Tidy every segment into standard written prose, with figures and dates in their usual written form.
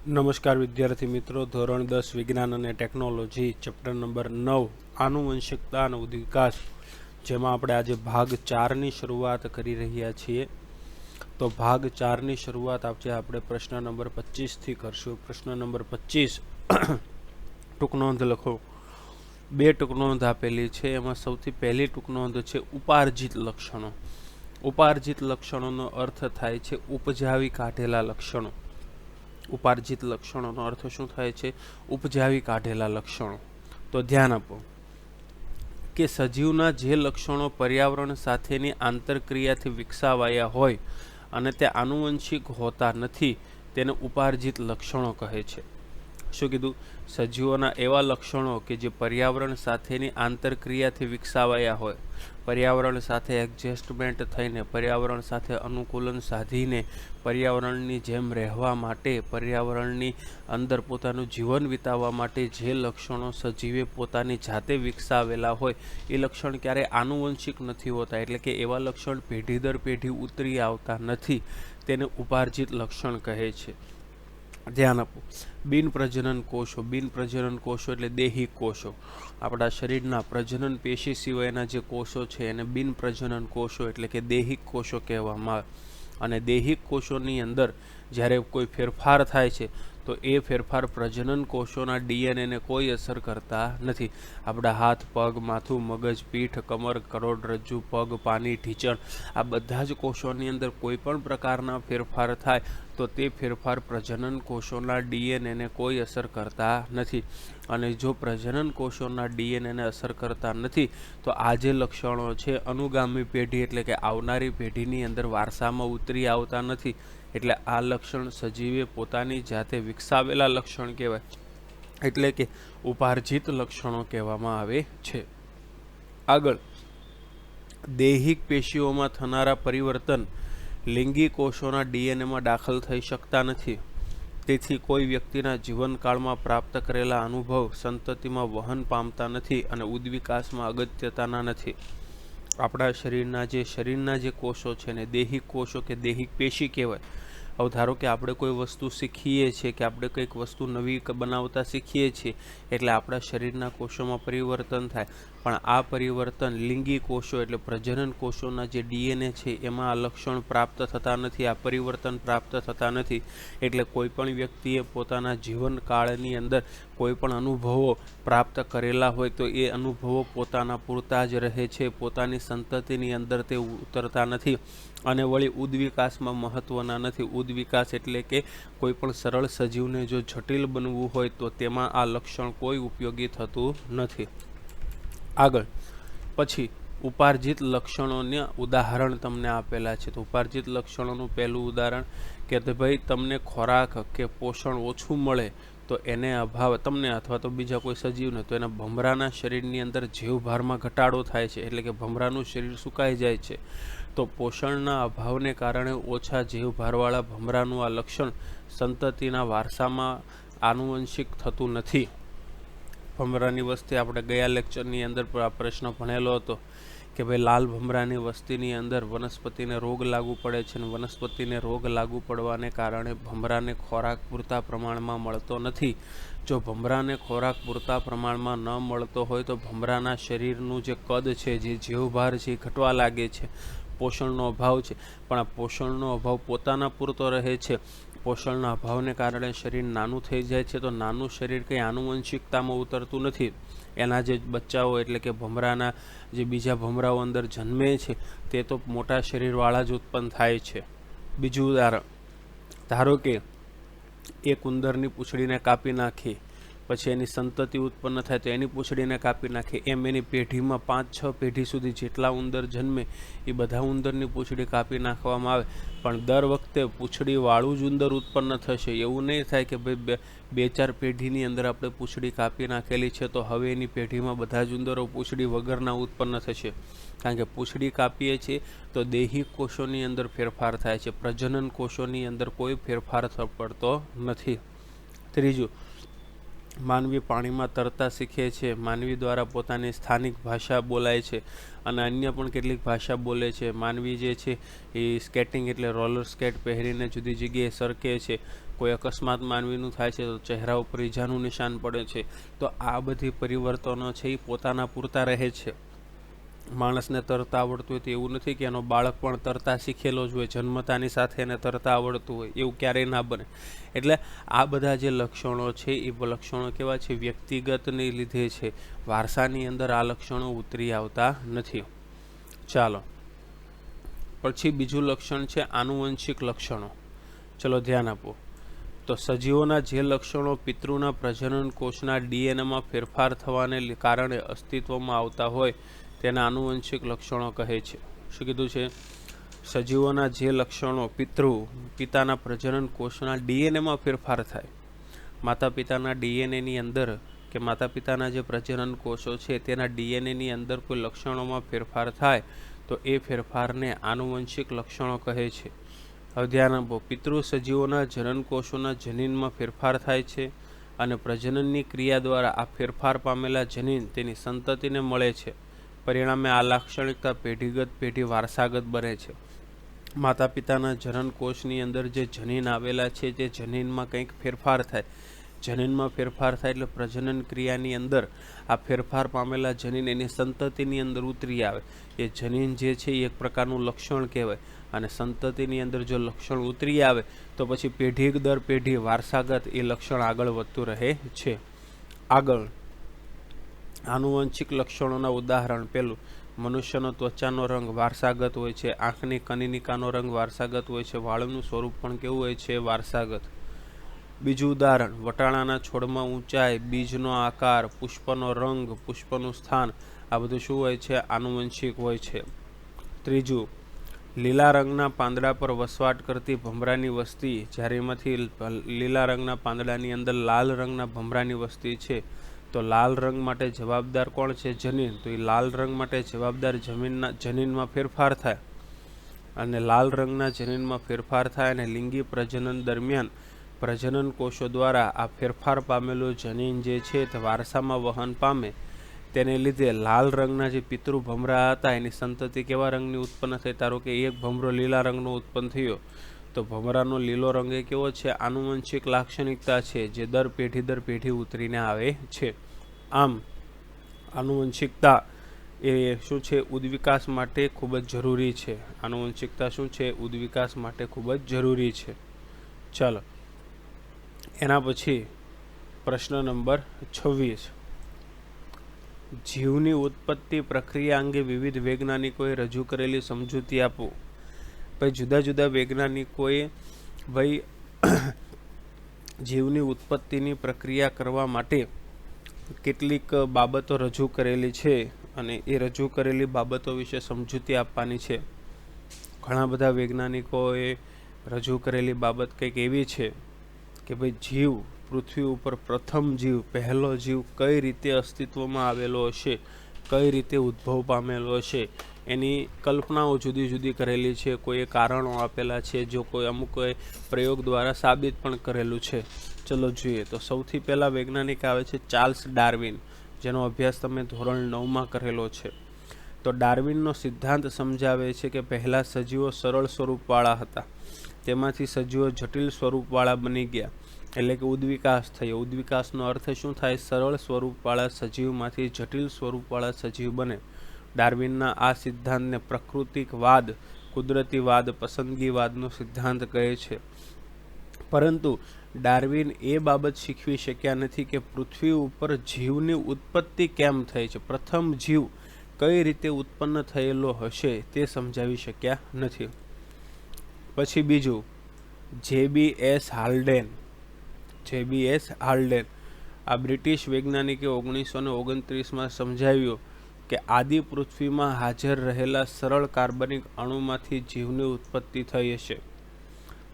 નમસ્કાર વિદ્યાર્થી મિત્રો, ધોરણ 10 વિજ્ઞાન અને ટેકનોલોજી ચેપ્ટર નંબર 9 આનુવંશિકતા અને વિકાસ, જેમાં આપણે આજે ભાગ 4ની શરૂઆત કરી રહ્યા છીએ. તો ભાગ 4ની શરૂઆત આપણે પ્રશ્ન નંબર 25 થી કરશું. પ્રશ્ન નંબર 25 ટૂંકનોંધ લખો. બે ટૂંકનોંધ આપેલી છે. એમાં સૌથી પહેલી ટૂંકનોંધ છે ઉપાર્જિત લક્ષણો. ઉપાર્જિત લક્ષણોનો અર્થ થાય છે ઉપજાવી કાઢેલા લક્ષણો. ઉપાર્જિત લક્ષણોનો અર્થ શું થાય છે? ઉપજાવી કાઢેલા લક્ષણો. તો ધ્યાન આપો કે સજીવના જે લક્ષણો પર્યાવરણ સાથેની આંતરક્રિયાથી વિકસાવાયા હોય અને તે આનુવંશિક હોતા નથી તેને ઉપાર્જિત લક્ષણો કહે છે. શું કીધું? સજીવોના એવા લક્ષણો કે જે પર્યાવરણ સાથેની આંતરક્રિયાથી વિકસાવાયા હોય, પર્યાવરણ સાથે એડજસ્ટમેન્ટ થઈને, પર્યાવરણ સાથે અનુકૂલન સાધીને પર્યાવરણની જેમ રહેવા માટે, પર્યાવરણની અંદર પોતાનું જીવન વિતાવવા માટે જે લક્ષણો સજીવે પોતાની જાતે વિકસાવેલા હોય એ લક્ષણ ક્યારેય આનુવંશિક નથી હોતા, એટલે કે એવા લક્ષણ પેઢી દર પેઢી ઉતરી આવતા નથી, તેને ઉપાર્જિત લક્ષણ કહે છે. ધ્યાન આપો. બિન પ્રજનન કોષો. બિન પ્રજનન કોષો એટલે દેહી કોષો. આપણા શરીરના પ્રજનન પેશી સિવાયના જે કોષો છે એને બિન પ્રજનન કોષો એટલે કે દેહિક કોષો કહેવામાં આવે. અને દેહિક કોષોની અંદર જ્યારે કોઈ ફેરફાર થાય છે તો એ ફેરફાર પ્રજનન કોષોના ડીએનએને કોઈ અસર કરતા નથી. આપણા હાથ, પગ, માથું, મગજ, પીઠ, કમર, કરોડરજ્જુ, પગ, પાની, ઢીંચણ, આ બધા જ કોષોની અંદર કોઈ પણ પ્રકારના ફેરફાર થાય તો તે ફેરફાર પ્રજનન કોષોના ડીએનએને કોઈ અસર કરતા નથી. અને જો પ્રજનન કોષોના ડીએનએને અસર કરતા નથી તો આ જે લક્ષણો છે અનુગામી પેઢી એટલે કે આવનારી પેઢીની અંદર વારસામાં ઉતરી આવતા નથી, એટલે આ લક્ષણ સજીવે પોતાની જાતે વિકસાવેલા લક્ષણ કહેવાય, એટલે કે ઉપાર્જિત લક્ષણો કહેવામાં આવે છે. આગળ, દૈહિક પેશીઓમાં થનારા પરિવર્તન લિંગી કોષોના ડીએનએમાં દાખલ થઈ શકતા નથી. તેથી કોઈ વ્યક્તિના જીવનકાળમાં પ્રાપ્ત કરેલા અનુભવ સંતતિમાં વહન પામતા નથી અને ઉદ્વિકાસમાં અગત્યતાના નથી. આપણા શરીરના જે કોષો છે ને દૈહિક કોષો કે દૈહિક પેશી કહેવાય. હવે ધારો કે આપણે કોઈ વસ્તુ શીખીએ છીએ કે આપણે કંઈક વસ્તુ નવી બનાવતા શીખીએ છીએ એટલે આપણા શરીરના કોષોમાં પરિવર્તન થાય, પણ આ પરિવર્તન લિંગી કોષો એટલે પ્રજનન કોષોના જે ડીએનએ છે એમાં આ લક્ષણ પ્રાપ્ત થતા નથી, આ પરિવર્તન પ્રાપ્ત થતા નથી. એટલે કોઈ પણ વ્યક્તિએ પોતાના જીવનકાળની અંદર કોઈ પણ અનુભવો પ્રાપ્ત કરેલા હોય તો એ અનુભવો પોતાના પૂરતા જ રહે છે, પોતાની સંતતિની અંદર તે ઉતરતા નથી અને વળી ઉદ્વિકાસમાં મહત્વના નથી. ઉદ્વિકાસ એટલે કે કોઈ પણ સરળ સજીવને જો જટિલ બનવું હોય તો તેમાં આ લક્ષણ કોઈ ઉપયોગી થતું નથી. આગળ, પછી ઉપાર્જિત લક્ષણોના ઉદાહરણ તમને આપેલા છે. તો ઉપાર્જિત લક્ષણોનું પહેલું ઉદાહરણ કે ભાઈ તમને ખોરાક કે પોષણ ઓછું મળે તો એને અભાવ તમને અથવા તો બીજા કોઈ સજીવને તો એના ભમરાના શરીરની અંદર જીવભારમાં ઘટાડો થાય છે, એટલે કે ભમરાનું શરીર સુકાઈ જાય છે. તો પોષણના અભાવને કારણે ઓછા જીવભારવાળા ભમરાનું આ લક્ષણ સંતતિના વારસામાં આનુવંશિક થતું નથી. ભમરાની વસ્તી આપણે ગયા લેક્ચરની અંદર આ પ્રશ્ન ભણેલો હતો કે ભાઈ લાલ ભમરાની વસ્તીની અંદર વનસ્પતિને રોગ લાગુ પડે છે અને વનસ્પતિને રોગ લાગુ પડવાને કારણે ભમરાને ખોરાક પૂરતા પ્રમાણમાં મળતો નથી. જો ભમરાને ખોરાક પૂરતા પ્રમાણમાં ન મળતો હોય તો ભમરાના શરીરનું જે કદ છે, જે જીવભાર છે એ ઘટવા લાગે છે. પોષણનો અભાવ છે, પણ આ પોષણનો અભાવ પોતાના પૂરતો રહે છે. પોષણના અભાવને કારણે શરીર નાનું થઈ જાય છે. તો નાનું શરીર કંઈ આનુવંશિકતામાં ઉતરતું નથી. એના જે બચ્ચાઓ એટલે કે ભમરાના જે બીજા ભમરાઓ અંદર જન્મે છે તે તો મોટા શરીરવાળા જ ઉત્પન્ન થાય છે. બીજું ઉદાહરણ, ધારો કે એક ઉંદરની પૂંછડીને કાપી નાખી પછી એની સંતતિ ઉત્પન્ન થાય તો એની પૂંછડીને કાપી નાખે, એમ એની પેઢીમાં 5-6 પેઢી સુધી જેટલા ઉંદર જન્મે એ બધા ઉંદરની પૂંછડી કાપી નાખવામાં આવે, પણ દર વખતે પૂંછડીવાળું જ ઉંદર ઉત્પન્ન થશે એવું નહીં થાય કે ભાઈ 2-4 પેઢીની અંદર આપણે પૂંછડી કાપી નાખેલી છે તો હવે એની પેઢીમાં બધા જ ઉંદરો પૂંછડી વગરના ઉત્પન્ન થશે. કારણ કે પૂંછડી કાપીએ છીએ તો દૈહિક કોષોની અંદર ફેરફાર થાય છે, પ્રજનન કોષોની અંદર કોઈ ફેરફાર પડતો નથી. ત્રીજું, માનવી પાણીમાં તરતા શીખે છે. માનવી દ્વારા પોતાની સ્થાનિક ભાષા બોલાય છે અને અન્ય પણ કેટલીક ભાષા બોલે છે. માનવી જે છે એ સ્કેટિંગ એટલે રોલર સ્કેટ પહેરીને જુદી જગ્યાએ સરકે છે. કોઈ અકસ્માત માનવીનું થાય છે તો ચહેરા ઉપર ઈજાનું નિશાન પડે છે. તો આ બધી પરિવર્તનો છે એ પોતાના પૂરતા રહે છે. માણસને તરતા આવડતું હોય તો એવું નથી કે એનો બાળક પણ તરતા શીખેલો જ હોય, જન્મતાની સાથે એને તરતા આવડતું હોય, એવું ક્યારેય ના બને. એટલે આ બધા જે લક્ષણો છે એ લક્ષણો કેવા છે, વ્યક્તિગતને લીધે છે, વારસાની અંદર આ લક્ષણો ઉતરી આવતા નથી. ચાલો પછી બીજું લક્ષણ છે આનુવંશિક લક્ષણો. ચલો ધ્યાન આપો. તો સજીવોના જે લક્ષણો પિતૃના પ્રજનન કોષના ડીએનએમાં ફેરફાર થવાને કારણે અસ્તિત્વમાં આવતા હોય તેના આનુવંશિક લક્ષણો કહે છે. શું કીધું છે? સજીવોના જે લક્ષણો પિતાના પ્રજનન કોષના ડીએનએમાં ફેરફાર થાય, માતા પિતાના ડીએનએની અંદર કે માતા પિતાના જે પ્રજનન કોષો છે તેના ડીએનએની અંદર કોઈ લક્ષણોમાં ફેરફાર થાય તો એ ફેરફારને આનુવંશિક લક્ષણો કહે છે. હવે ધ્યાન આપો. પિતૃ સજીવોના જનનકોષોના જનીનમાં ફેરફાર થાય છે અને પ્રજનનની ક્રિયા દ્વારા આ ફેરફાર પામેલા જનીન તેની સંતતિને મળે છે. પરિણામે આ લાક્ષણિકતા પેઢી વારસાગત બને છે. માતા પિતાના જનનકોષની અંદર જે જનીન આવેલા છે તે જનીનમાં કંઈક ફેરફાર થાય. જનીનમાં ફેરફાર થાય એટલે પ્રજનન ક્રિયાની અંદર આ ફેરફાર પામેલા જનીન એની સંતતિની અંદર ઉતરી આવે. એ જનીન જે છે એ એક પ્રકારનું લક્ષણ કહેવાય અને સંતતિની અંદર જો લક્ષણ ઉતરી આવે તો પછી પેઢી દર પેઢી વારસાગત એ લક્ષણ આગળ વધતું રહે છે. આગળ આનુવંશિક લક્ષણોના ઉદાહરણ. પહેલું, મનુષ્યનો ત્વચાનો રંગ વારસાગત હોય છે, આંખની કનિનિકાનો રંગ વારસાગત હોય છે, વાળનું સ્વરૂપ પણ કેવું હોય છે? વારસાગત. બીજું ઉદાહરણ, વટાણાના છોડમાં ઊંચાઈ, બીજનો આકાર, પુષ્પનો રંગ, પુષ્પનું સ્થાન, આ બધું શું હોય છે? આનુવંશિક હોય છે. ત્રીજું, લીલા રંગના પાંદડા પર વસવાટ કરતી ભમરાની વસ્તી, જ્યારે એમાંથી લીલા રંગના પાંદડાની અંદર લાલ રંગના ભમરાની વસ્તી છે તો લાલ રંગ માટે જવાબદાર કોણ છે? જનીન. તો એ લાલ રંગ માટે જવાબદાર જનીનમાં ફેરફાર થાય અને લાલ રંગના જનીનમાં ફેરફાર થાય અને લિંગી પ્રજનન દરમિયાન પ્રજનન કોષો દ્વારા આ ફેરફાર પામેલું જનીન જે છે તે વારસામાં વહન પામે. તેને લીધે લાલ રંગના જે પિતૃ ભમરા હતા એની સંતતિ કેવા રંગની ઉત્પન્ન થઈ? ધારો કે એક ભમરો લીલા રંગનો ઉત્પન્ન થયો તો ભમરાનો લીલો રંગ એ કેવો છે? આનુવંશિક લાક્ષણિકતા છે જે દર પેઢી ઉતરીને આવે છે. આમ આનુવંશિકતા એ શું છે? ઉદ્વિકાસ માટે ખૂબ જ જરૂરી છે. આનુવંશિકતા શું છે? ઉદ્વિકાસ માટે ખૂબ જ જરૂરી છે. ચાલો એના પછી પ્રશ્ન નંબર 26. જીવની ઉત્પત્તિ પ્રક્રિયા અંગે વિવિધ વૈજ્ઞાનિકોએ રજૂ કરેલી સમજૂતી આપો. ભાઈ જુદા જુદા વૈજ્ઞાનિકોએ જીવની ઉત્પત્તિની પ્રક્રિયા કરવા માટે કેટલીક બાબતો રજૂ કરેલી છે અને એ રજૂ કરેલી બાબતો વિશે સમજૂતી આપવાની છે. ઘણા બધા વૈજ્ઞાનિકોએ રજૂ કરેલી બાબત કંઈક એવી છે કે ભાઈ જીવ, પૃથ્વી ઉપર પ્રથમ જીવ, પહેલો જીવ કઈ રીતે અસ્તિત્વમાં આવેલો હશે, કઈ રીતે ઉદ્ભવ પામેલો હશે, એની કલ્પનાઓ જુદી જુદી કરેલી છે. કોઈએ કારણો આપેલા છે, જો કોઈ અમુક પ્રયોગ દ્વારા સાબિત પણ કરેલું છે. ચલો જોઈએ. તો સૌથી પહેલા વૈજ્ઞાનિક આવે છે ચાર્લ્સ ડાર્વિન, જેનો અભ્યાસ તમે ધોરણ 9માં કરેલો છે. તો ડાર્વિનનો સિદ્ધાંત સમજાવે છે કે પહેલા સજીવો સરળ સ્વરૂપવાળા હતા, તેમાંથી સજીવો જટિલ સ્વરૂપવાળા બની ગયા, એટલે કે ઉદ્વિકાસ થયો. ઉદ્વિકાસનો અર્થ શું થાય? સરળ સ્વરૂપવાળા સજીવમાંથી જટિલ સ્વરૂપવાળા સજીવ બને. ડાર્વિનના આ સિદ્ધાંતને પ્રાકૃતિકવાદ, કુદરતીવાદ, પસંદગીવાદનો સિદ્ધાંત કહે છે. પરંતુ ડાર્વિન એ બાબત શીખવી શક્યા નથી કે પૃથ્વી ઉપર જીવની ઉત્પત્તિ કેમ થઈ છે, પ્રથમ જીવ કઈ રીતે ઉત્પન્ન થયેલો હશે તે સમજાવી શક્યા નથી. પછી બીજું, જે.બી.એસ. હાલ્ડેન. આ બ્રિટિશ વૈજ્ઞાનિકે 1929માં સમજાવ્યું કે આદિ પૃથ્વીમાં હાજર રહેલા સરળ કાર્બનિક અણુમાંથી જીવની ઉત્પત્તિ થઈ હશે.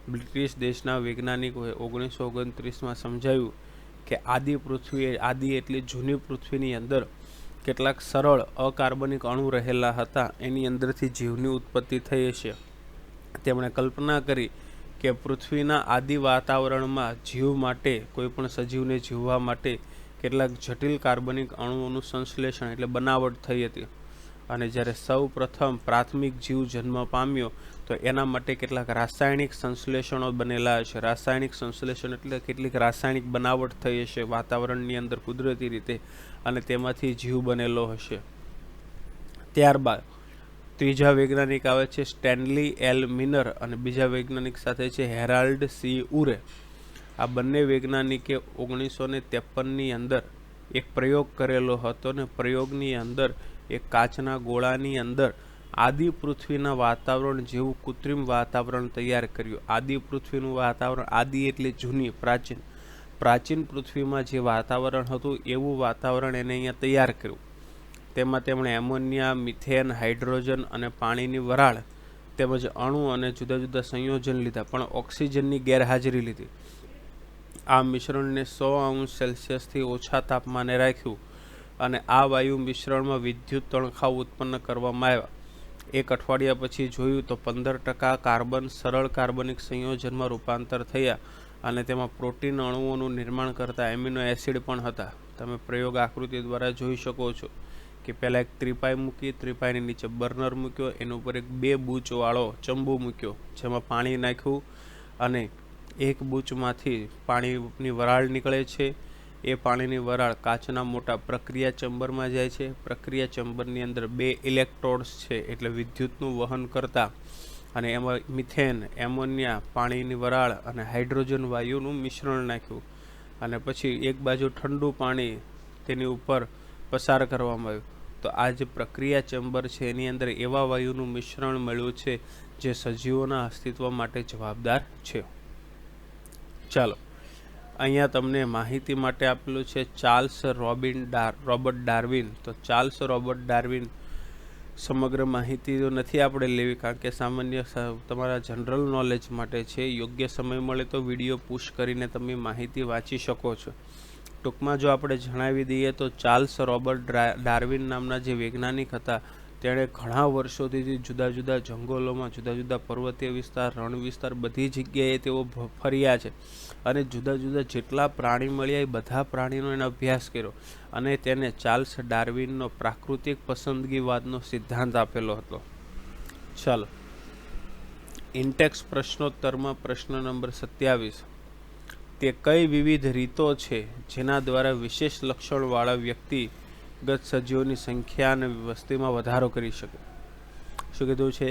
બ્રિટિશ દેશના વૈજ્ઞાનિકોએ 1929માં સમજાવ્યું કે આદિ એટલે જૂની પૃથ્વીની અંદર કેટલાક સરળ અકાર્બનિક અણુ રહેલા હતા, એની અંદરથી જીવની ઉત્પત્તિ થઈ હશે. તેમણે કલ્પના કરી કે પૃથ્વીના આદિ વાતાવરણમાં જીવ માટે, કોઈ પણ સજીવને જીવવા માટે કેટલાક જટિલ કાર્બનિક અણુઓનું સંશ્લેષણ એટલે બનાવટ થઈ હતી. અને જ્યારે સૌ પ્રથમ પ્રાથમિક જીવ જન્મ પામ્યો તો એના માટે કેટલાક રાસાયણિક સંશ્લેષણો બનેલા હશે. રાસાયણિક સંશ્લેષણ એટલે કેટલીક રાસાયણિક બનાવટ થઈ હશે વાતાવરણની અંદર કુદરતી રીતે, અને તેમાંથી જીવ બનેલો હશે. ત્યારબાદ ત્રીજા વૈજ્ઞાનિક આવે છે સ્ટેનલી એલ મિનર, અને બીજા વૈજ્ઞાનિક સાથે છે હેરાલ્ડ સી ઉરે. આ બંને વૈજ્ઞાનિકે 1953ની અંદર એક પ્રયોગ કરેલો હતો, ને પ્રયોગની અંદર એક કાચના ગોળાની અંદર આદિ પૃથ્વીના વાતાવરણ જેવું કૃત્રિમ વાતાવરણ તૈયાર કર્યું. આદિ પૃથ્વીનું વાતાવરણ, આદિ એટલે જૂની, પ્રાચીન પૃથ્વીમાં જે વાતાવરણ હતું એવું વાતાવરણ એને અહીંયા તૈયાર કર્યું. તેમાં તેમણે એમોનિયા, મિથેન, હાઇડ્રોજન અને પાણીની વરાળ તેમજ અણુ અને જુદા જુદા સંયોજન લીધા, પણ ઓક્સિજનની ગેરહાજરી લીધી. આ મિશ્રણને 100°C ઓછા તાપમાને રાખ્યું, અને આ વાયુ મિશ્રણમાં વિદ્યુત તણખાવ ઉત્પન્ન કરવામાં આવ્યા. એક અઠવાડિયા પછી જોયું તો 15% કાર્બન સરળ કાર્બનિક સંયોજનમાં રૂપાંતર થયા, અને તેમાં પ્રોટીન અણુઓનું નિર્માણ કરતા એમિનો એસિડ પણ હતા. તમે પ્રયોગ આકૃતિ દ્વારા જોઈ શકો છો કે પહેલાં એક ત્રિપાઈ મૂકી, ત્રિપાઈની નીચે બર્નર મૂક્યો, એની ઉપર એક 2 બૂચવાળો ચંબુ મૂક્યો, જેમાં પાણી નાખ્યું, અને એક બૂચમાંથી પાણીની વરાળ નીકળે છે. એ પાણીની વરાળ કાચના મોટા પ્રક્રિયા ચેમ્બરમાં જાય છે. પ્રક્રિયા ચેમ્બરની અંદર 2 ઇલેક્ટ્રોડ્સ છે, એટલે વિદ્યુતનું વહન કરતા, અને એમાં મિથેન, એમોનિયા, પાણીની વરાળ અને હાઇડ્રોજન વાયુનું મિશ્રણ નાખ્યું, અને પછી એક બાજુ ઠંડુ પાણી તેની ઉપર પસાર કરવામાં આવ્યું. તો આ જે પ્રક્રિયા ચેમ્બર છે એની અંદર એવા વાયુનું મિશ્રણ મળ્યું છે જે સજીવોના અસ્તિત્વ માટે જવાબદાર છે. ચાલો, અહીંયા તમને માહિતી માટે આપેલું છે ચાર્લ્સ રોબર્ટ ડાર્વિન. તો ચાર્લ્સ રોબર્ટ ડાર્વિન સમગ્ર માહિતી તો નથી આપણે લેવી, કારણ કે સામાન્ય તમારા જનરલ નોલેજ માટે છે. યોગ્ય સમય મળે તો વિડીયો પુશ કરીને તમે માહિતી વાંચી શકો છો. ટૂંકમાં જો આપણે જણાવી દઈએ તો ચાર્લ્સ રોબર્ટ ડાર્વિન નામના જે વૈજ્ઞાનિક હતા, તેણે ઘણા વર્ષોથી જુદા જુદા જંગલોમાં, જુદા જુદા પર્વતીય વિસ્તાર, રણ વિસ્તાર, બધી જગ્યાએ તેઓ ફર્યા છે, અને જુદા જુદા જેટલા પ્રાણી મળ્યા એ બધા પ્રાણીનો એને અભ્યાસ કર્યો, અને તેને ચાર્લ્સ ડાર્વિનનો પ્રાકૃતિક પસંદગીવાદનો સિદ્ધાંત આપેલો હતો. ચાલો, ઇન્ટેક્સ પ્રશ્નોત્તરમાં પ્રશ્ન નંબર 27. તે કઈ વિવિધ રીતો છે જેના દ્વારા વિશેષ લક્ષણવાળા વ્યક્તિગત સજીવોની સંખ્યા અને વસ્તીમાં વધારો કરી શકે? શું કીધું છે?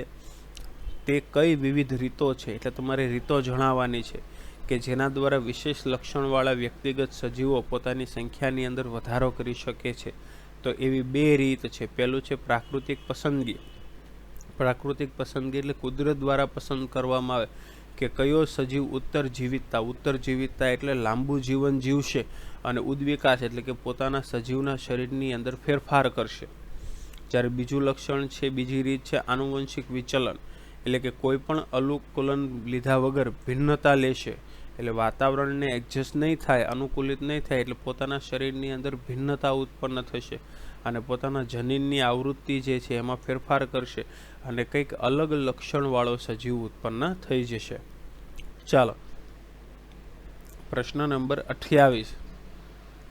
તે કઈ વિવિધ રીતો છે, એટલે તમારે રીતો જણાવવાની છે કે જેના દ્વારા વિશેષ લક્ષણવાળા વ્યક્તિગત સજીવો પોતાની સંખ્યાની અંદર વધારો કરી શકે છે. તો એવી 2 રીત છે. પહેલું છે પ્રાકૃતિક પસંદગી. પ્રાકૃતિક પસંદગી એટલે કુદરત દ્વારા પસંદ કરવામાં આવે કે કયો સજીવ ઉત્તર જીવિતતા એટલે લાંબુ જીવન જીવશે, અને ઉદ્વિકાસ એટલે કે પોતાના સજીવના શરીરની અંદર ફેરફાર કરશે. જ્યારે બીજું લક્ષણ છે, બીજી રીત છે આનુવંશિક વિચલન, એટલે કે કોઈ પણ અનુકૂલન લીધા વગર ભિન્નતા લેશે, એટલે વાતાવરણને એડજસ્ટ નહીં થાય, અનુકૂલિત નહીં થાય, એટલે પોતાના શરીરની અંદર ભિન્નતા ઉત્પન્ન થશે, અને પોતાના જનીનની આવૃત્તિ જે છે એમાં ફેરફાર કરશે, અને કંઈક અલગ લક્ષણવાળો સજીવ ઉત્પન્ન થઈ જશે. ચાલો, પ્રશ્ન નંબર 28.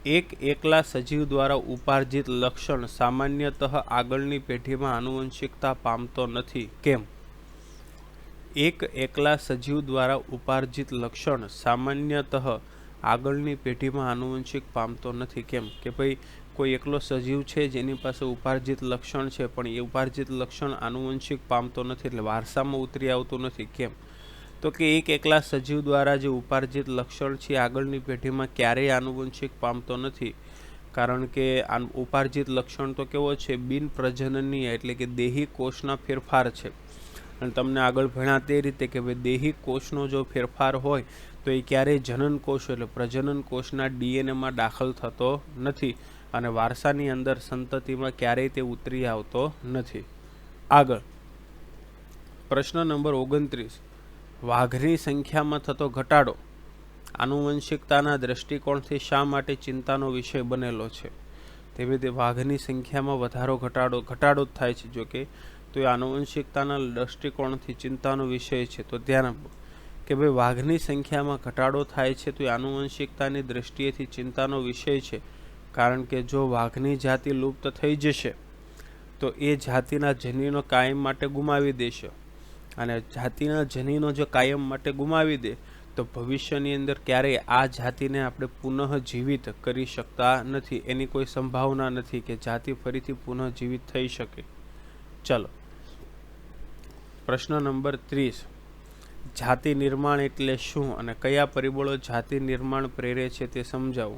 એક એકલા સજીવ દ્વારા ઉપાર્જિત લક્ષણ સામાન્યતઃ આગળની પેઢીમાં આનુવંશિકતા પામતો નથી, કેમ? એક એકલા સજીવ દ્વારા ઉપાર્જિત લક્ષણ સામાન્યતઃ આગળની પેઢીમાં આનુવંશિક પામતો નથી, કેમ? કે ભાઈ કોઈ એકલો સજીવ છે જેની પાસે ઉપાર્જિત લક્ષણ છે, પણ એ ઉપાર્જિત લક્ષણ આનુવંશિક પામતો નથી, એટલે વારસામાં ઉતરી આવતું નથી, કેમ? તો કે એક એકલા સજીવ દ્વારા જે ઉપાર્જિત લક્ષણ છે આગળની પેઢીમાં ક્યારેય આનુવંશિક પામતો નથી, કારણ કે આ ઉપાર્જિત લક્ષણ તો કેવો છે? બિન પ્રજનનીય, એટલે કે દેહી કોષના ફેરફાર છે. અને તમને આગળ ભણ્યા તે રીતે કે ભાઈ દેહી કોષનો જો ફેરફાર હોય તો એ ક્યારેય જનન કોષ એટલે પ્રજનન કોષના ડીએનએમાં દાખલ થતો નથી, અને વારસાની અંદર સંતતિમાં ક્યારેય તે ઉતરી આવતો નથી. આગળ પ્રશ્ન નંબર 29. વાઘની સંખ્યામાં થતો ઘટાડો આનુવંશિકતાના દ્રષ્ટિકોણથી શા માટે ચિંતાનો વિષય બનેલો છે? તેવી રીતે વાઘની સંખ્યામાં વધારો ઘટાડો જ થાય છે, જો તો એ આનુવંશિકતાના દ્રષ્ટિકોણથી ચિંતાનો વિષય છે. તો ધ્યાન આપો કે ભાઈ વાઘની સંખ્યામાં ઘટાડો થાય છે તો એ આનુવંશિકતાની દ્રષ્ટિએથી ચિંતાનો વિષય છે, કારણ કે જો વાઘની જાતિ લુપ્ત થઈ જશે તો એ જાતિના જનીનો કાયમ માટે ગુમાવી દેશે, અને જાતિના જનીનો જો કાયમ માટે ગુમાવી દે તો ભવિષ્યની અંદર ક્યારેય આ જાતિને આપણે પુનઃ જીવિત કરી શકતા નથી. એની કોઈ સંભાવના નથી કે જાતિ ફરીથી પુનઃ જીવિત થઈ શકે. ચાલો, પ્રશ્ન નંબર 30. જાતિ નિર્માણ એટલે શું અને કયા પરિબળો જાતિ નિર્માણ પ્રેરે છે તે સમજાવો.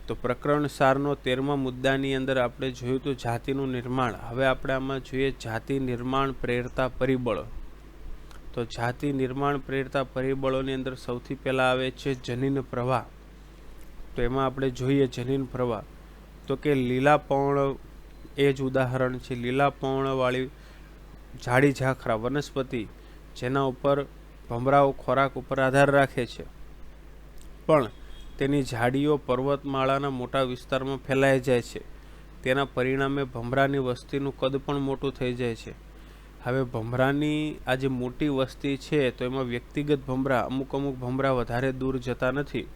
તો પ્રકરણ સારનો 13મા મુદ્દાની અંદર આપણે જોયું તો જાતિનું નિર્માણ. હવે આપણે આમાં જોઈએ જાતિ નિર્માણ પ્રેરતા પરિબળો. તો જાતિ નિર્માણ પ્રેરતા પરિબળોની અંદર સૌથી પહેલા આવે છે જનીન પ્રવાહ. તો એમાં આપણે જોઈએ જનીન પ્રવાહ તો કે લીલા પર્ણ એ જ ઉદાહરણ છે. લીલા પર્ણવાળી ઝાડી ઝાખરા વનસ્પતિ જેના ઉપર ભમરાઓ ખોરાક ઉપર આધાર રાખે છે, પણ તેની ઝાડીઓ પર્વતમાળાના મોટા વિસ્તારમાં ફેલાઈ જાય છે. તેના પરિણામે ભમરાની વસ્તીનું કદ પણ મોટું થઈ જાય છે. હવે ભમરાની આ જે મોટી વસ્તી છે તો એમાં વ્યક્તિગત ભમરા અમુક ભમરા વધારે દૂર જતા નથી,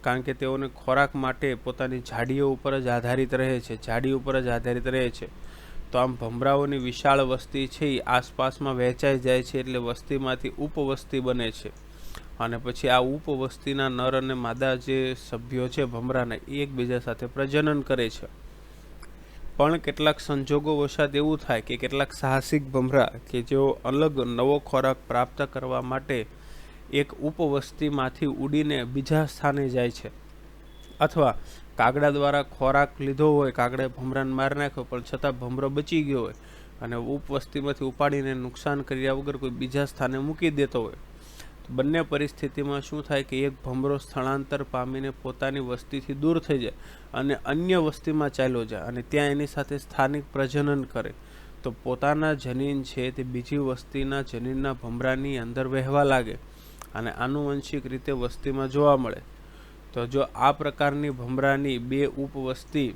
કારણ કે તેઓને ખોરાક માટે પોતાની ઝાડીઓ ઉપર જ આધારિત રહે છે, ઝાડી ઉપર જ આધારિત રહે છે. તો આમ ભમરાઓની વિશાળ વસ્તી છે એ આસપાસમાં વહેંચાઈ જાય છે, એટલે વસ્તીમાંથી ઉપવસ્તી બને છે. અને પછી આ ઉપવસ્તીના નર અને માદા જે સભ્યો છે ભમરાના એ એકબીજા સાથે પ્રજનન કરે છે. પણ કેટલાક સંજોગો વશાત એવું થાય કે કેટલાક સાહસિક ભમરા કે જેઓ અલગ નવો ખોરાક પ્રાપ્ત કરવા માટે એક ઉપવસ્તીમાંથી ઉડીને બીજા સ્થાને જાય છે, અથવા કાગડા દ્વારા ખોરાક લીધો હોય, કાગડાએ ભમરાને મારી નાખ્યો પણ છતાં ભમરો બચી ગયો હોય અને ઉપવસ્તીમાંથી ઉપાડીને નુકસાન કર્યા વગર કોઈ બીજા સ્થાને મૂકી દેતો હોય. બંને પરિસ્થિતિમાં શું થાય કે એક ભમરો સ્થળાંતર પામીને પોતાની વસ્તીથી દૂર થઈ જાય અને અન્ય વસ્તીમાં ચાલ્યો જાય અને ત્યાં એની સાથે સ્થાનિક પ્રજનન કરે, તો પોતાના જનીન છે તે બીજી વસ્તીના જનીનના ભમરાની અંદર વહેવા લાગે અને આનુવંશિક રીતે વસ્તીમાં જોવા મળે. તો જો આ પ્રકારની ભમરાની બે ઉપવસ્તી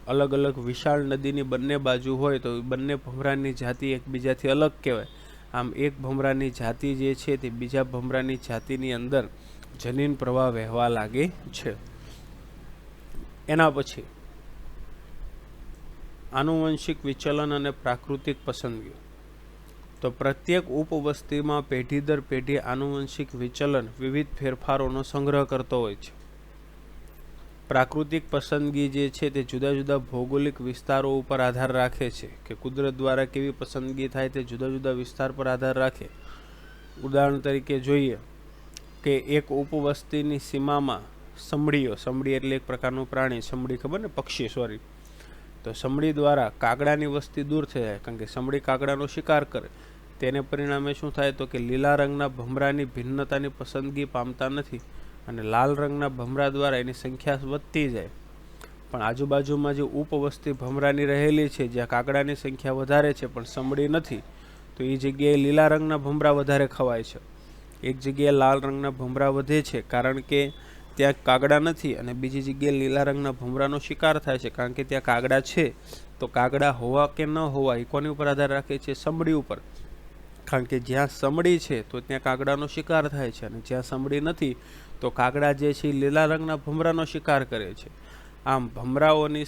અલગ અલગ વિશાળ નદીની બંને બાજુ હોય તો બંને ભમરાની જાતિ એકબીજાથી અલગ કહેવાય. આમ એક ભમરાની જાતિ જે છે તે બીજા ભમરાની જાતિની અંદર જનીન પ્રવાહ વહેવા લાગે છે. એના પછી આનુવંશિક વિચલન અને પ્રાકૃતિક પસંદગી. તો પ્રત્યેક ઉપવસ્તીમાં પેઢી દર પેઢી આનુવંશિક વિચલન વિવિધ ફેરફારોનો સંગ્રહ કરતો હોય છે. પ્રાકૃતિક પસંદગી જે છે તે જુદા જુદા ભૌગોલિક વિસ્તારો ઉપર આધાર રાખે છે કે કુદરત દ્વારા કેવી પસંદગી થાય તે જુદા જુદા વિસ્તાર પર આધાર રાખે. ઉદાહરણ તરીકે જોઈએ કે એક ઉપવસ્તીની સીમામાં સમડી એટલે એક પ્રકારનું પ્રાણી, સમડી ખબર ને, પક્ષી, સોરી. તો સમડી દ્વારા કાગડાની વસ્તી દૂર થઈ જાય, કારણ કે સમડી કાગડાનો શિકાર કરે. તેને પરિણામે શું થાય તો કે લીલા રંગના ભમરાની ભિન્નતાની પસંદગી પામતા નથી અને લાલ રંગના ભમરા દ્વારા એની સંખ્યા વધતી જાય. પણ આજુબાજુમાં જે ઉપવસ્તી ભમરાની રહેલી છે જ્યાં કાગડાની સંખ્યા વધારે છે પણ સમડી નથી, તો એ જગ્યાએ લીલા રંગના ભમરા વધારે ખવાય છે. એક જગ્યાએ લાલ રંગના ભમરા વધે છે કારણ કે ત્યાં કાગડા નથી, અને બીજી જગ્યાએ લીલા રંગના ભમરાનો શિકાર થાય છે કારણ કે ત્યાં કાગડા છે. તો કાગડા હોવા કે ન હોવા એ કોની ઉપર આધાર રાખે છે? સમડી ઉપર. કારણ કે જ્યાં સમડી છે તો ત્યાં કાગડાનો શિકાર થાય છે, અને જ્યાં સમડી નથી તો કાગડા જે છે એ લીલા રંગના ભમરાનો શિકાર કરે છે. આમ ભમરાઓની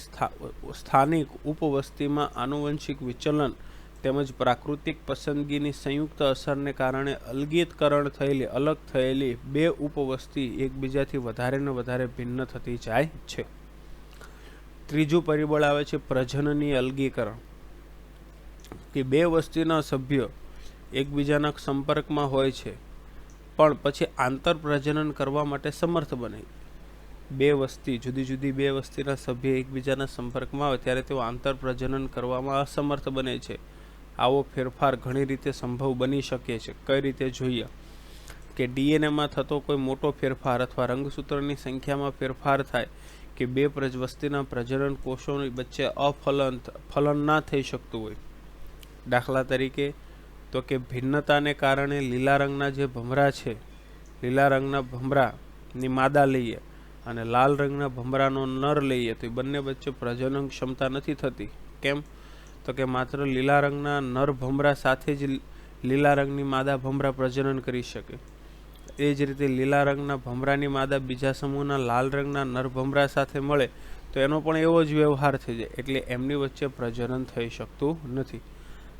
સ્થાનિક ઉપવસ્તીમાં આનુવંશિક વિચલન તેમજ પ્રાકૃતિક પસંદગીની સંયુક્ત અસરને કારણે અલગીકરણ થયેલી અલગ થયેલી બે ઉપવસ્તી એકબીજાથી વધારે ને વધારે ભિન્ન થતી જાય છે. ત્રીજું પરિબળ આવે છે પ્રજનનીય અલગીકરણ, કે બે વસ્તીના સભ્યો એકબીજાના સંપર્કમાં હોય છે પણ પછી આંતર પ્રજનન કરવા માટે સમર્થ બને. બે વસ્તી જુદી જુદી બે વસ્તીના સભ્ય એકબીજાના સંપર્કમાં આવે ત્યારે તેઓ આંતર પ્રજનન કરવામાં અસમર્થ બને છે. આવો ફેરફાર ઘણી રીતે સંભવ બની શકે છે. કઈ રીતે જોઈએ કે ડીએનએમાં થતો કોઈ મોટો ફેરફાર અથવા રંગસૂત્રની સંખ્યામાં ફેરફાર થાય કે બે વસ્તીના પ્રજનન કોષોની વચ્ચે ફલન ના થઈ શકતું હોય. દાખલા તરીકે તો કે ભિન્નતાને કારણે લીલા રંગના જે ભમરા છે, લીલા રંગના ભમરાની માદા લઈએ અને લાલ રંગના ભમરાનો નર લઈએ તો એ બંને વચ્ચે પ્રજનન ક્ષમતા નથી થતી. કેમ? તો કે માત્ર લીલા રંગના નર ભમરા સાથે જ લીલા રંગની માદા ભમરા પ્રજનન કરી શકે. એ જ રીતે લીલા રંગના ભમરાની માદા બીજા સમૂહના લાલ રંગના નર ભમરા સાથે મળે તો એનો પણ એવો જ વ્યવહાર થઈ જાય, એટલે એમની વચ્ચે પ્રજનન થઈ શકતું નથી.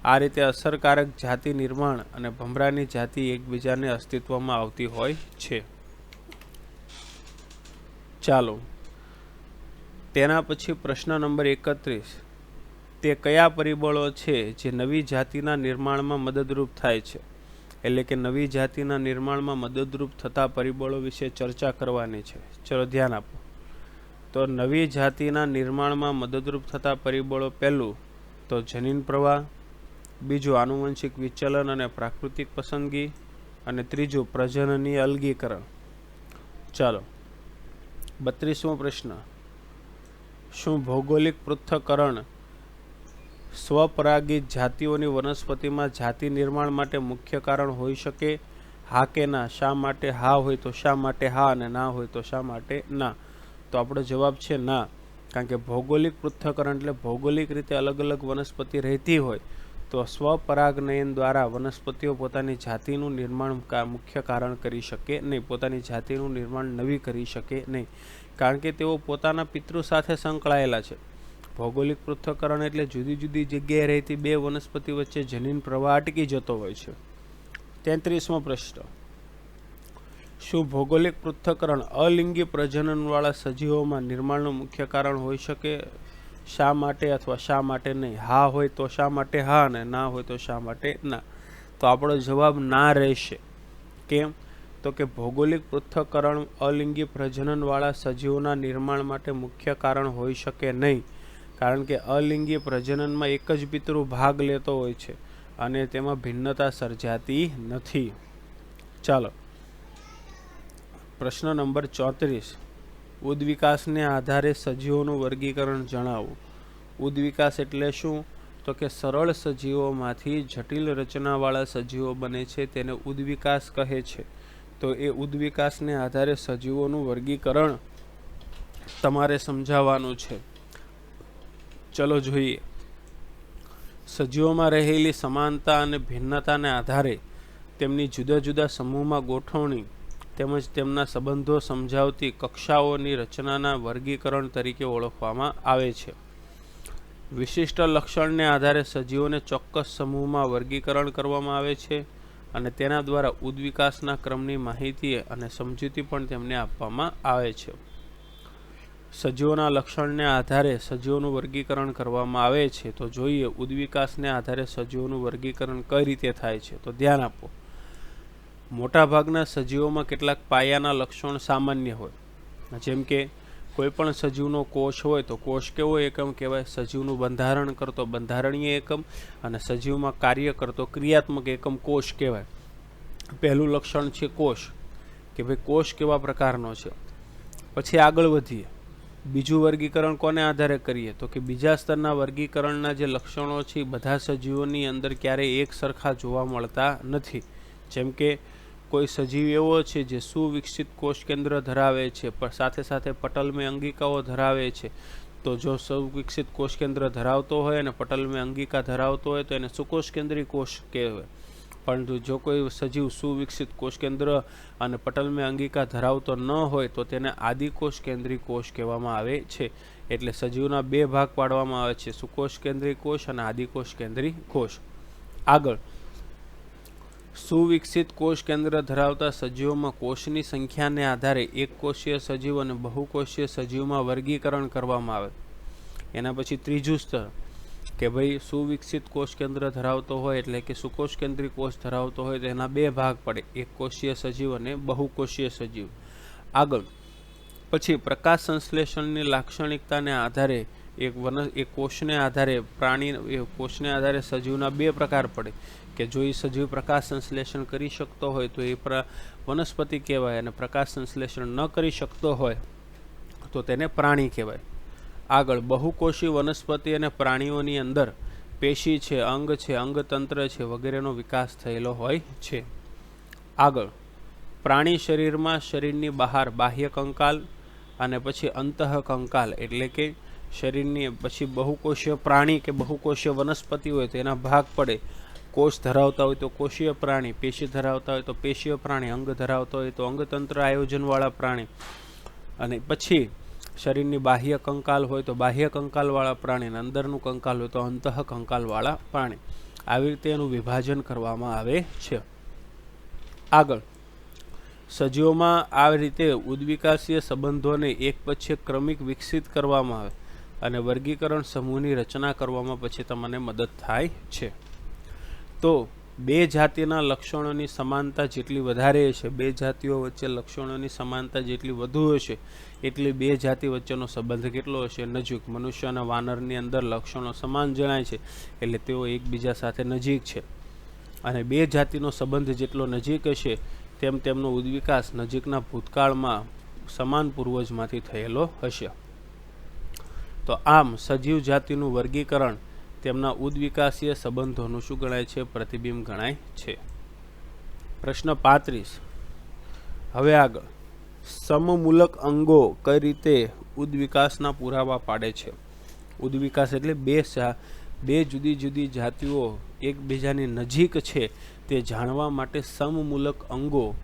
આ રીતે અસરકારક જાતિ નિર્માણ અને ભમરાની જાતિ એકબીજાને અસ્તિત્વમાં આવતી હોય છે. ચાલો તેના પછી પ્રશ્ન નંબર 31, તે કયા પરિબળો છે જે નવી જાતિના નિર્માણમાં મદદરૂપ થાય છે? એટલે કે નવી જાતિના નિર્માણમાં મદદરૂપ થતા પરિબળો વિશે ચર્ચા કરવાની છે. ચલો ધ્યાન આપો. તો નવી જાતિના નિર્માણમાં મદદરૂપ થતા પરિબળો, પહેલું તો જનીન પ્રવાહ, બીજું આનુવંશિક વિચલન અને પ્રાકૃતિક પસંદગી, અને ત્રીજું પ્રજનનીય અલગીકરણ. ચાલો 32મો પ્રશ્ન, શું ભૌગોલિક પૃથ્થકરણ સ્વપરાગિત જાતિઓની વનસ્પતિમાં જાતિ નિર્માણ માટે મુખ્ય કારણ હોઈ શકે? હા કે ના? શા માટે હા હોય તો શા માટે હા, અને ના હોય તો શા માટે ના? તો આપણો જવાબ છે ના. કારણ કે ભૌગોલિક પૃથ્થકરણ એટલે ભૌગોલિક રીતે અલગ અલગ વનસ્પતિ રહેતી હોય તો સ્વપરાગનયન દ્વારા વનસ્પતિઓ પોતાની જાતિનું નિર્માણ મુખ્ય કારણ કરી શકે નહીં, પોતાની જાતિનું નિર્માણ નવી કરી શકે નહીં, કારણ કે તેઓ પોતાના પિતૃ સાથે સંકળાયેલા છે. ભૌગોલિક પૃથ્થકરણ એટલે જુદી જુદી જગ્યાએ રહેતી બે વનસ્પતિ વચ્ચે જનીન પ્રવાહ અટકી જતો હોય છે. 33મો પ્રશ્ન, શું ભૌગોલિક પૃથ્થકરણ અલિંગી પ્રજનનવાળા સજીવોમાં નિર્માણનું મુખ્ય કારણ હોઈ શકે? શા માટે અથવા શા માટે નહીં? હા હોય તો શા માટે હા, અને ના હોય તો શા માટે ના? તો આપણો જવાબ ના રહેશે. કેમ? તો કે ભૌગોલિક પૃથ્થકરણ અલિંગી પ્રજનનવાળા સજીવોના નિર્માણ માટે મુખ્ય કારણ હોઈ શકે નહીં, કારણ કે અલિંગી પ્રજનનમાં એક જ પિતૃ ભાગ લેતો હોય છે અને તેમાં ભિન્નતા સર્જાતી નથી. ચાલો પ્રશ્ન નંબર 34, ઉદ્વિકાસને આધારે સજીવોનું વર્ગીકરણ જણાવો. ઉદ્વિકાસ એટલે શું? તો કે સરળ સજીવોમાંથી જટિલ રચનાવાળા સજીવો બને છે તેને ઉદ્વિકાસ કહે છે. તો એ ઉદ્વિકાસને આધારે સજીવોનું વર્ગીકરણ તમારે સમજાવવાનું છે. ચલો જોઈએ. સજીવોમાં રહેલી સમાનતા અને ભિન્નતાને આધારે તેમની જુદા જુદા સમૂહમાં ગોઠવણી તેમજ તેમના સંબંધો સમજાવતી કક્ષાઓની રચનાના વર્ગીકરણ તરીકે ઓળખવામાં આવે છે. વિશિષ્ટ લક્ષણને આધારે સજીવોને ચોક્કસ સમૂહમાં વર્ગીકરણ કરવામાં આવે છે અને તેના દ્વારા ઉદ્વિકાસના ક્રમની માહિતી અને સમજૂતી પણ તેમને આપવામાં આવે છે. સજીવોના લક્ષણને આધારે સજીવોનું વર્ગીકરણ કરવામાં આવે છે. તો જોઈએ ઉદ્વિકાસને આધારે સજીવોનું વર્ગીકરણ કઈ રીતે થાય છે. તો ધ્યાન આપો. મોટાભાગના સજીવોમાં કેટલાક પાયાના લક્ષણ સામાન્ય હોય, જેમ કે કોઈ પણ સજીવનો કોષ હોય તો કોષ કેવો એકમ કહેવાય? સજીવનું બંધારણ કરતો બંધારણીય એકમ, અને સજીવમાં કાર્ય કરતો ક્રિયાત્મક એકમ કોષ કહેવાય. પહેલું લક્ષણ છે કોષ, કે ભાઈ કોષ કેવા પ્રકારનો છે. પછી આગળ વધીએ, બીજું વર્ગીકરણ કોને આધારે કરીએ? તો કે બીજા સ્તરના વર્ગીકરણના જે લક્ષણો છે બધા સજીવોની અંદર ક્યારેય એક સરખા જોવા મળતા નથી. જેમ કે કોઈ સજીવ એવો છે જે સુવિકસિત કોષ કેન્દ્ર ધરાવે છે પણ સાથે સાથે પટલમય અંગિકાઓ ધરાવે છે, તો જો સુવિકસિત કોષ કેન્દ્ર ધરાવતો હોય અને પટલમય અંગિકા ધરાવતો હોય તો એને સુકોષ કેન્દ્રી કોષ કહેવાય. પરંતુ જો કોઈ સજીવ સુવિકસિત કોષ કેન્દ્ર અને પટલમય અંગિકા ધરાવતો ન હોય તો તેને આદિકોષ કેન્દ્રી કોષ કહેવામાં આવે છે. એટલે સજીવના બે ભાગ પાડવામાં આવે છે, સુકોષ કેન્દ્રી કોષ અને આદિકોષ કેન્દ્રી કોષ. આગળ, સુવિકસિત કોષ કેન્દ્ર ધરાવતા સજીવોમાં કોષની સંખ્યાને આધારે એક કોષીય સજીવ અને બહુકોષીય સજીવમાં વર્ગીકરણ કરવામાં આવે. એના પછી ત્રીજું સ્તર, કે ભાઈ સુવિકસિત કોષ કેન્દ્ર ધરાવતો હોય એટલે કે સુકોષ કેન્દ્રી કોષ ધરાવતો હોય તો એના બે ભાગ પડે, એક કોષીય સજીવ અને બહુકોષીય સજીવ. આગળ, પછી પ્રકાશ સંશ્લેષણની લાક્ષણિકતાને આધારે એક કોષને આધારે સજીવના બે પ્રકાર પડે, કે જો એ સજીવ પ્રકાશ સંશ્લેષણ કરી શકતો હોય તો એ વનસ્પતિ કહેવાય, અને પ્રકાશ સંશ્લેષણ ન કરી શકતો હોય તો તેને પ્રાણી કહેવાય. આગળ, બહુકોષી વનસ્પતિ અને પ્રાણીઓની અંદર પેશી છે, અંગ છે, અંગતંત્ર છે વગેરેનો વિકાસ થયેલો હોય છે. આગળ, પ્રાણી શરીરમાં શરીરની બહાર બાહ્ય કંકાલ અને પછી અંતઃકંકાલ એટલે કે શરીરની પછી બહુકોષીય પ્રાણી કે બહુકોષીય વનસ્પતિ હોય તો એના ભાગ પડે. કોષ ધરાવતા હોય તો કોષીય પ્રાણી, પેશી ધરાવતા હોય તો પેશીય પ્રાણી, અંગ ધરાવતા હોય તો અંગતંત્ર આયોજનવાળા પ્રાણી, અને પછી શરીરની બાહ્ય કંકાલ હોય તો બાહ્ય કંકાલવાળા પ્રાણી, અને અંદરનું કંકાલ હોય તો અંતઃ કંકાલવાળા પ્રાણી. આવી રીતે એનું વિભાજન કરવામાં આવે છે. આગળ સજીવોમાં આ રીતે ઉદ્વિકાસીય સંબંધોને એક પછી એક ક્રમિક વિકસિત કરવામાં આવે અને વર્ગીકરણ સમૂહની રચના કરવામાં પછી તમને મદદ થાય છે. તો બે જાતિના લક્ષણોની સમાનતા જેટલી વધારે હશે, બે જાતિઓ વચ્ચે લક્ષણોની સમાનતા જેટલી વધુ હશે, એટલી બે જાતિ વચ્ચેનો સંબંધ કેટલો હશે? નજીક. મનુષ્ય અને વાનરની અંદર લક્ષણો સમાન જણાય છે એટલે તેઓ એકબીજા સાથે નજીક છે. અને બે જાતિનો સંબંધ જેટલો નજીક હશે તેમ તેમનો ઉદ્વિકાસ નજીકના ભૂતકાળમાં સમાન પૂર્વજમાંથી થયેલો હશે. તો આમ સજીવ જાતિનું વર્ગીકરણ તેમના ઉદ્વિકાસીય સંબંધોનું શું ગણાય છે? પ્રતિબિંબ ગણાય છે. પ્રશ્ન 35. હવે આગળ સમમૂલક અંગો કઈ રીતે ઉદ્વિકાસના પુરાવા પાડે છે? ઉદ્વિકાસ એટલે બે જુદી જુદી જાતિઓ એકબીજાની નજીક છે તે જાણવા માટે સમમૂલક અંગો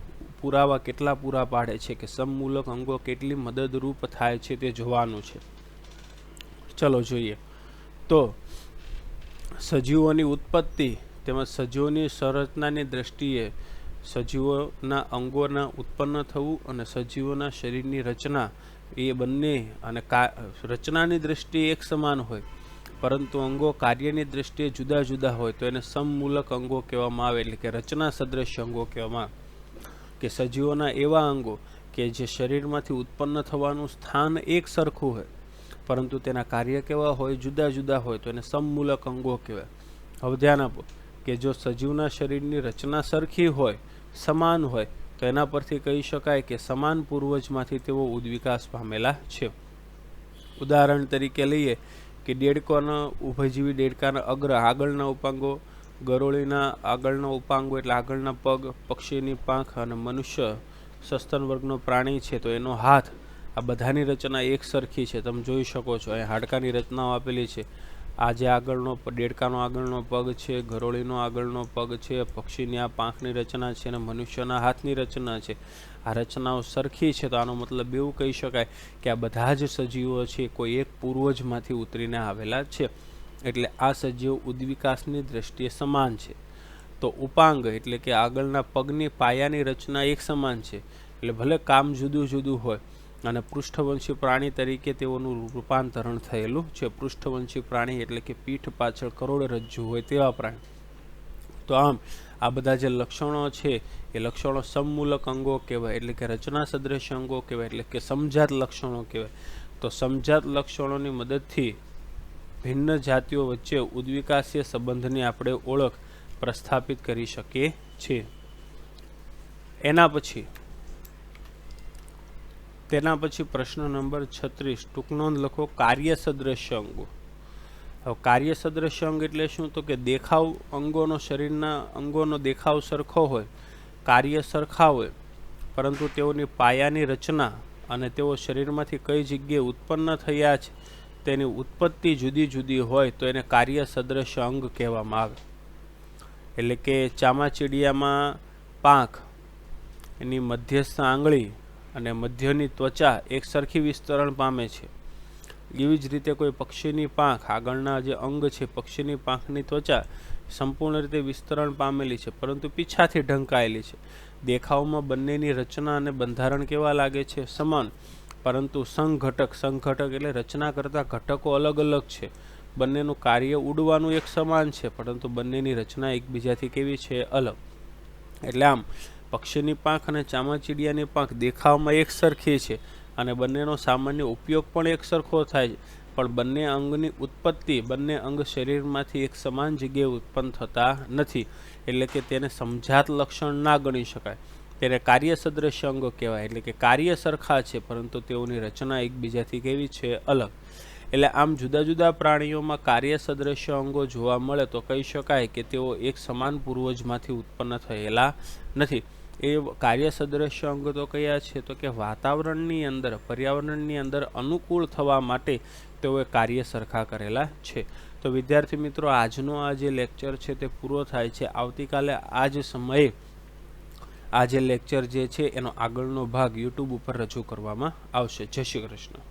પુરાવા કેટલા પૂરા પાડે છે, કે સમમૂલક અંગો કેટલી મદદરૂપ થાય છે તે જોવાનું છે. ચલો જોઈએ. તો સજીવોની ઉત્પત્તિ તેમજ સજીવોની સંરચનાની દ્રષ્ટિએ સજીવોના અંગોના ઉત્પન્ન થવું અને સજીવોના શરીરની રચના એ બંને અને રચનાની દ્રષ્ટિએ એક સમાન હોય પરંતુ અંગો કાર્યની દ્રષ્ટિએ જુદા જુદા હોય તો એને સમમૂલક અંગો કહેવામાં આવે, એટલે કે રચના સદૃશ અંગો કહેવામાં આવે. કે સજીવોના એવા અંગો કે જે શરીરમાંથી ઉત્પન્ન થવાનું સ્થાન એક સરખું હોય પરંતુ તેના કાર્ય કેવા હોય? જુદા જુદા હોય તો એને સમમૂલક અંગો કહેવાય. હવે ધ્યાન આપો કે જો સજીવના શરીરની રચના સરખી હોય, સમાન હોય તો એના પરથી કહી શકાય કે સમાન પૂર્વજમાંથી તેઓ ઉદ્વિકાસ પામેલા છે. ઉદાહરણ તરીકે લઈએ કે દેડકોના ઉભયજીવી દેડકાના આગળના ઉપાંગો, ગરોળીના આગળના ઉપાંગો એટલે આગળના પગ, પક્ષીની પાંખ અને મનુષ્ય સસ્તન વર્ગનો પ્રાણી છે તો એનો હાથ, આ બધાની રચના એક સરખી છે. તમે જોઈ શકો છો અહીં હાડકાની રચનાઓ આપેલી છે. આ જે દેડકાનો આગળનો પગ છે, ગરોળીનો આગળનો પગ છે, પક્ષીની આ પાંખની રચના છે અને મનુષ્યના હાથની રચના છે. આ રચનાઓ સરખી છે તો આનો મતલબ એવું કહી શકાય કે આ બધા જ સજીવો છે કોઈ એક પૂર્વજમાંથી ઉતરીને આવેલા છે. એટલે આ સજીવો ઉદ્વિકાસની દ્રષ્ટિએ સમાન છે. તો ઉપાંગ એટલે કે આગળના પગની પાયાની રચના એક સમાન છે એટલે ભલે કામ જુદું જુદું હોય અને પૃષ્ઠવંશી પ્રાણી તરીકે તેઓનું રૂપાંતરણ થયેલું છે. પૃષ્ઠવંશી પ્રાણી એટલે કે પીઠ પાછળ કરોડરજ્જુ હોય તેવા પ્રાણી. તો આમ આ બધા જે લક્ષણો છે એ લક્ષણો સમમૂલક અંગો કહેવાય, એટલે કે રચના સદૃશ અંગો કહેવાય, એટલે કે સમજાત લક્ષણો કહેવાય. તો સમજાત લક્ષણોની મદદથી ભિન્ન જાતિઓ વચ્ચે ઉદ્વિકાસીય સંબંધની આપણે ઓળખ પ્રસ્થાપિત કરી શકીએ છીએ. તેના પછી પ્રશ્ન નંબર 36 ટૂંક નોંધ લખો. કાર્ય સદૃશ્ય અંગો. હવે કાર્ય સદૃશ્ય અંગ એટલે શું? તો કે દેખાવ અંગોનો, શરીરના અંગોનો દેખાવ સરખો હોય, કાર્ય સરખા હોય પરંતુ તેઓની પાયાની રચના અને તેઓ શરીરમાંથી કઈ જગ્યાએ ઉત્પન્ન થયા છે તેની ઉત્પત્તિ જુદી જુદી હોય તો એને કાર્ય સદૃશ્ય અંગ કહેવામાં આવે. એટલે કે ચામાચીડિયામાં પાંખ, એની મધ્યસ્થ આંગળી અને મધ્યની ત્વચા એક સરખી વિસ્તરણ પામે છે. એવી જ રીતે કોઈ પક્ષીની પાંખ, આગળના જે અંગ છે પક્ષીની પાંખની ત્વચા સંપૂર્ણ રીતે વિસ્તરણ પામેલી છે પરંતુ પીછાથી ઢંકાયેલી છે. દેખાવમાં બંનેની રચના અને બંધારણ કેવા લાગે છે? સમાન, પરંતુ સંઘટક એટલે રચના કરતા ઘટકો અલગ અલગ છે. બંનેનું કાર્ય ઉડવાનું એક સમાન છે પરંતુ બંનેની રચના એકબીજાથી કેવી છે? અલગ. એટલે આમ પક્ષીની પાંખ અને ચામાચીડિયાની પાંખ દેખાવમાં એક સરખી છે અને બંનેનો સામાન્ય ઉપયોગ પણ એક સરખો થાય છે પણ બંને અંગની ઉત્પત્તિ, બંને અંગ શરીરમાંથી એક સમાન જગ્યાએ ઉત્પન્ન થતા નથી એટલે કે તેને સમજાત લક્ષણ ના ગણી શકાય. તેને કાર્ય સદૃશ્ય અંગો કહેવાય, એટલે કે કાર્ય સરખા છે પરંતુ તેઓની રચના એકબીજાથી કેવી છે? અલગ. એટલે આમ જુદા જુદા પ્રાણીઓમાં કાર્ય સદૃશ્ય અંગો જોવા મળે તો કહી શકાય કે તેઓ એક સમાન પૂર્વજમાંથી ઉત્પન્ન થયેલા નથી. એ કાર્ય સદૃશ્ય અંગો તો કયા છે? તો કે પર્યાવરણની અંદર અનુકૂળ થવા માટે તેઓએ કાર્ય સરખા કરેલા છે. તો વિદ્યાર્થી મિત્રો, આજનો આ જે લેક્ચર છે તે પૂરો થાય છે. આવતીકાલે આ જ સમયે આ જે લેક્ચર જે છે એનો આગળનો ભાગ યુટ્યુબ ઉપર રજૂ કરવામાં આવશે. જય શ્રી કૃષ્ણ.